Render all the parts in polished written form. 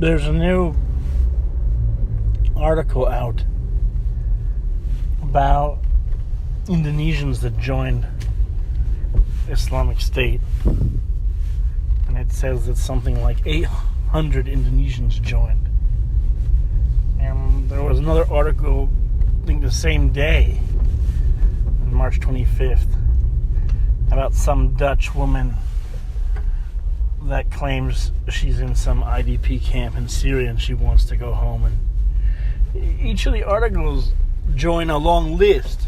There's a new article out about Indonesians that joined Islamic State, and it says that something like 800 Indonesians joined. And there was another article, I think the same day, on March 25th, about some Dutch woman that claims she's in some IDP camp in Syria and she wants to go home. And each of the articles join a long list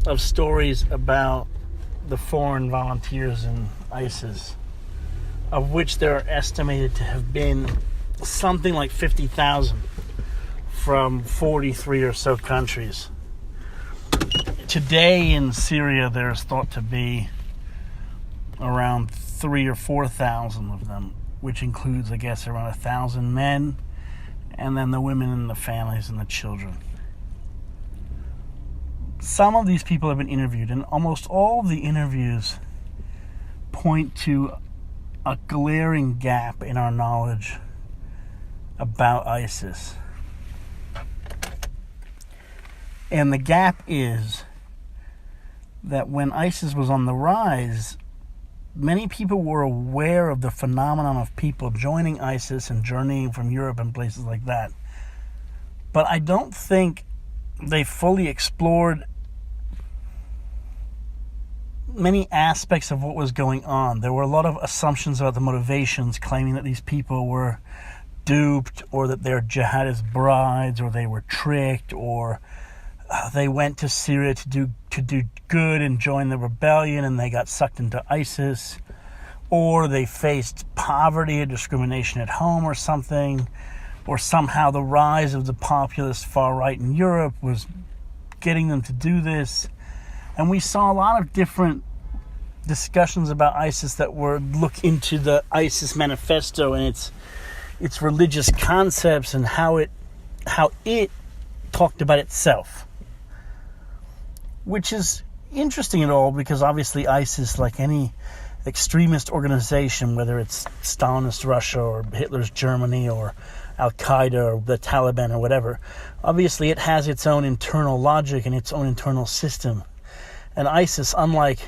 of stories about the foreign volunteers in ISIS, of which there are estimated to have been something like 50,000 from 43 or so countries. Today in Syria, there's thought to be around 3,000 or 4,000 of them, which includes, I guess, around 1,000 men, and then the women and the families and the children. Some of these people have been interviewed, and almost all of the interviews point to a glaring gap in our knowledge about ISIS. And the gap is that when ISIS was on the rise, many people were aware of the phenomenon of people joining ISIS and journeying from Europe and places like that. But I don't think they fully explored many aspects of what was going on. There were a lot of assumptions about the motivations, claiming that these people were duped, or that they're jihadist brides, or they were tricked, or they went to Syria to do good and join the rebellion and they got sucked into ISIS, or they faced poverty or discrimination at home or something, or somehow the rise of the populist far right in Europe was getting them to do this. And we saw a lot of different discussions about ISIS that were look into the ISIS manifesto and its religious concepts and how it talked about itself, which is interesting at all, because obviously ISIS, like any extremist organization, whether it's Stalinist Russia or Hitler's Germany or Al-Qaeda or the Taliban or whatever, obviously it has its own internal logic and its own internal system. And ISIS, unlike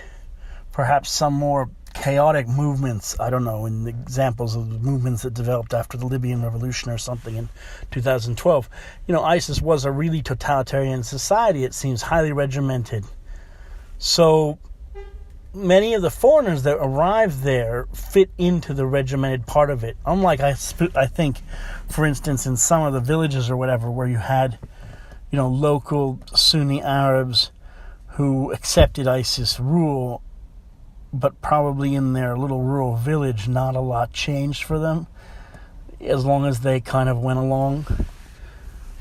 perhaps some more chaotic movements, I don't know, in the examples of movements that developed after the Libyan Revolution or something in 2012, ISIS was a really totalitarian society. It seems highly regimented. So many of the foreigners that arrived there fit into the regimented part of it. Unlike, I think, for instance, in some of the villages or whatever, where you had, local Sunni Arabs who accepted ISIS rule, but probably in their little rural village, not a lot changed for them, as long as they kind of went along.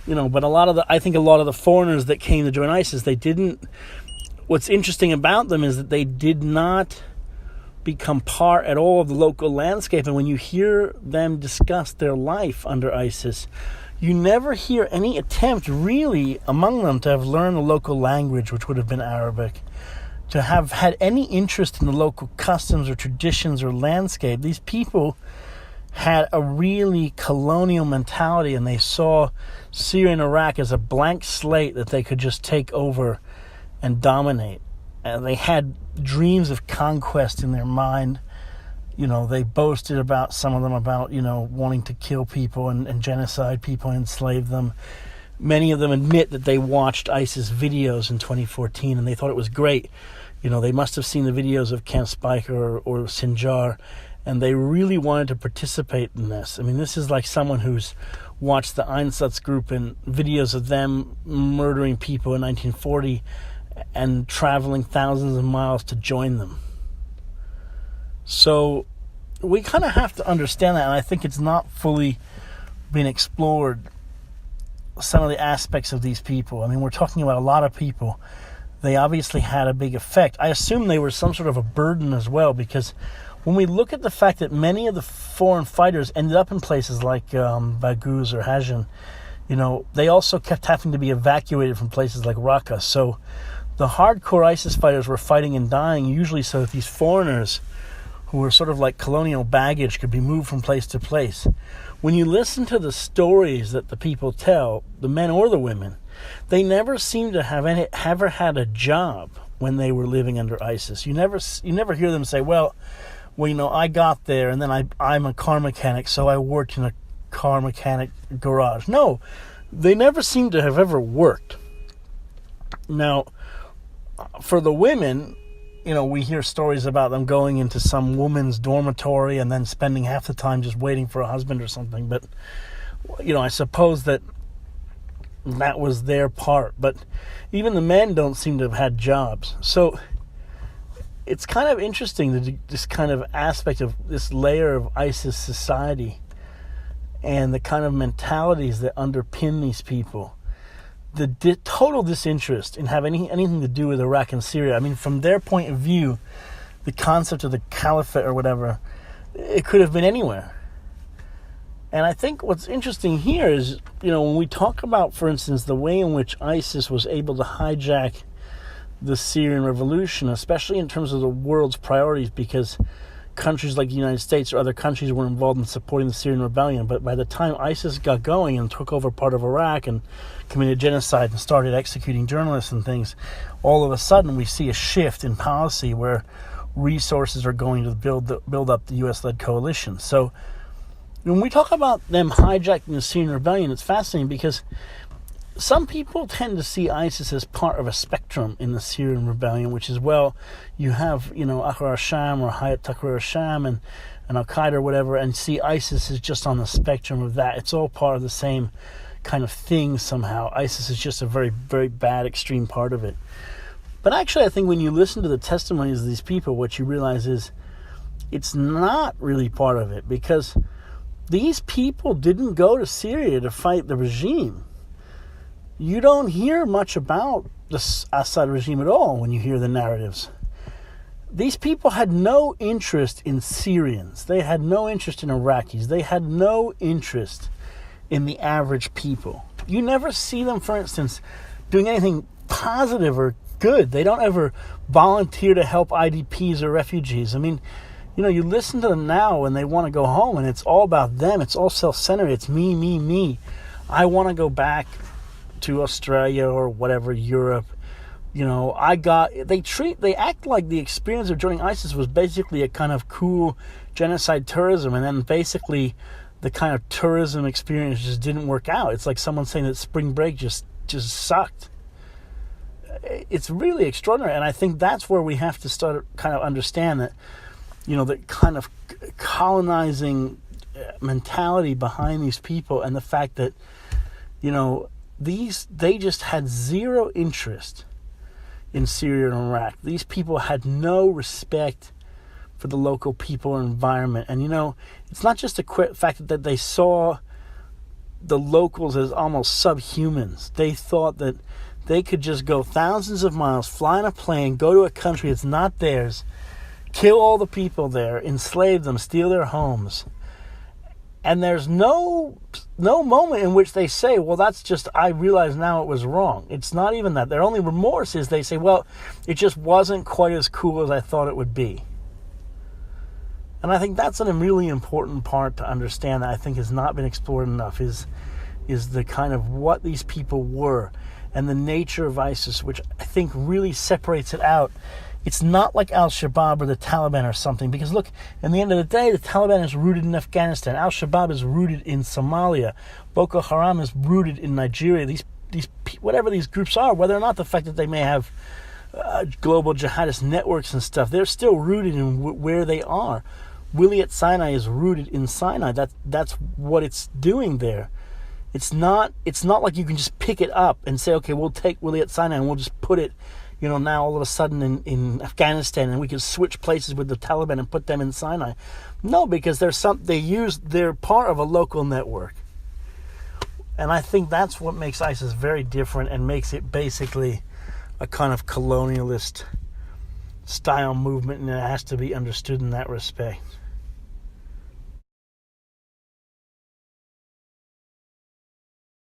But I think a lot of the foreigners that came to join ISIS, what's interesting about them is that they did not become part at all of the local landscape. And when you hear them discuss their life under ISIS, you never hear any attempt really among them to have learned the local language, which would have been Arabic, to have had any interest in the local customs or traditions or landscape. These people had a really colonial mentality, and they saw Syria and Iraq as a blank slate that they could just take over and dominate. And they had dreams of conquest in their mind. They boasted about, some of them, about, wanting to kill people and genocide people and enslave them. Many of them admit that they watched ISIS videos in 2014 and they thought it was great. They must have seen the videos of Camp Speicher or Sinjar, and they really wanted to participate in this. I mean, this is like someone who's watched the Einsatz group and videos of them murdering people in 1940 and traveling thousands of miles to join them. So we kind of have to understand that, and I think it's not fully been explored, some of the aspects of these people. I mean, we're talking about a lot of people. They obviously had a big effect. I assume they were some sort of a burden as well, because when we look at the fact that many of the foreign fighters ended up in places like Baghouz or Hajin, they also kept having to be evacuated from places like Raqqa. So the hardcore ISIS fighters were fighting and dying, usually so that these foreigners who who were sort of like colonial baggage, could be moved from place to place. When you listen to the stories that the people tell, the men or the women, they never seem to have ever had a job when they were living under ISIS. You never hear them say, well, I got there and then I'm a car mechanic, so I worked in a car mechanic garage. No, they never seem to have ever worked. Now, for the women, we hear stories about them going into some woman's dormitory and then spending half the time just waiting for a husband or something. But, I suppose that was their part. But even the men don't seem to have had jobs. So it's kind of interesting, this kind of aspect of this layer of ISIS society and the kind of mentalities that underpin these people. The total disinterest in having anything to do with Iraq and Syria. I mean, from their point of view, the concept of the caliphate or whatever, it could have been anywhere. And I think what's interesting here is, when we talk about, for instance, the way in which ISIS was able to hijack the Syrian Revolution, especially in terms of the world's priorities, because countries like the United States or other countries were involved in supporting the Syrian rebellion. But by the time ISIS got going and took over part of Iraq and committed genocide and started executing journalists and things, all of a sudden we see a shift in policy where resources are going to build up the U.S.-led coalition. So when we talk about them hijacking the Syrian rebellion, it's fascinating because some people tend to see ISIS as part of a spectrum in the Syrian rebellion, which is, you have, Ahrar al-Sham or Hayat Tahrir al-Sham and Al-Qaeda or whatever, and see ISIS is just on the spectrum of that. It's all part of the same kind of thing somehow. ISIS is just a very, very bad, extreme part of it. But actually, I think when you listen to the testimonies of these people, what you realize is it's not really part of it, because these people didn't go to Syria to fight the regime. You don't hear much about the Assad regime at all when you hear the narratives. These people had no interest in Syrians. They had no interest in Iraqis. They had no interest in the average people. You never see them, for instance, doing anything positive or good. They don't ever volunteer to help IDPs or refugees. I mean, you listen to them now when they want to go home, and it's all about them. It's all self-centered. It's me, me, me. I want to go back to Australia or whatever, Europe. They act like the experience of joining ISIS was basically a kind of cool genocide tourism, and then basically the kind of tourism experience just didn't work out. It's like someone saying that spring break just sucked. It's really extraordinary, and I think that's where we have to start kind of understand that, the kind of colonizing mentality behind these people, and the fact that, they just had zero interest in Syria and Iraq. These people had no respect for the local people or environment. And, it's not just a fact that they saw the locals as almost subhumans. They thought that they could just go thousands of miles, fly in a plane, go to a country that's not theirs, kill all the people there, enslave them, steal their homes. And there's no moment in which they say, well, that's just, I realize now it was wrong. It's not even that. Their only remorse is they say, well, it just wasn't quite as cool as I thought it would be. And I think that's a really important part to understand that I think has not been explored enough, is the kind of what these people were and the nature of ISIS, which I think really separates it out. It's not like Al-Shabaab or the Taliban or something, because look, in the end of the day, the Taliban is rooted in Afghanistan. Al-Shabaab is rooted in Somalia. Boko Haram is rooted in Nigeria. These whatever these groups are, whether or not the fact that they may have global jihadist networks and stuff, they're still rooted in where they are. Wilayat Sinai is rooted in Sinai. That's what it's doing there. It's not like you can just pick it up and say, okay, we'll take Wilayat Sinai and we'll just put it, now all of a sudden in Afghanistan, and we can switch places with the Taliban and put them in Sinai. No, because they're part of a local network. And I think that's what makes ISIS very different and makes it basically a kind of colonialist style movement, and it has to be understood in that respect.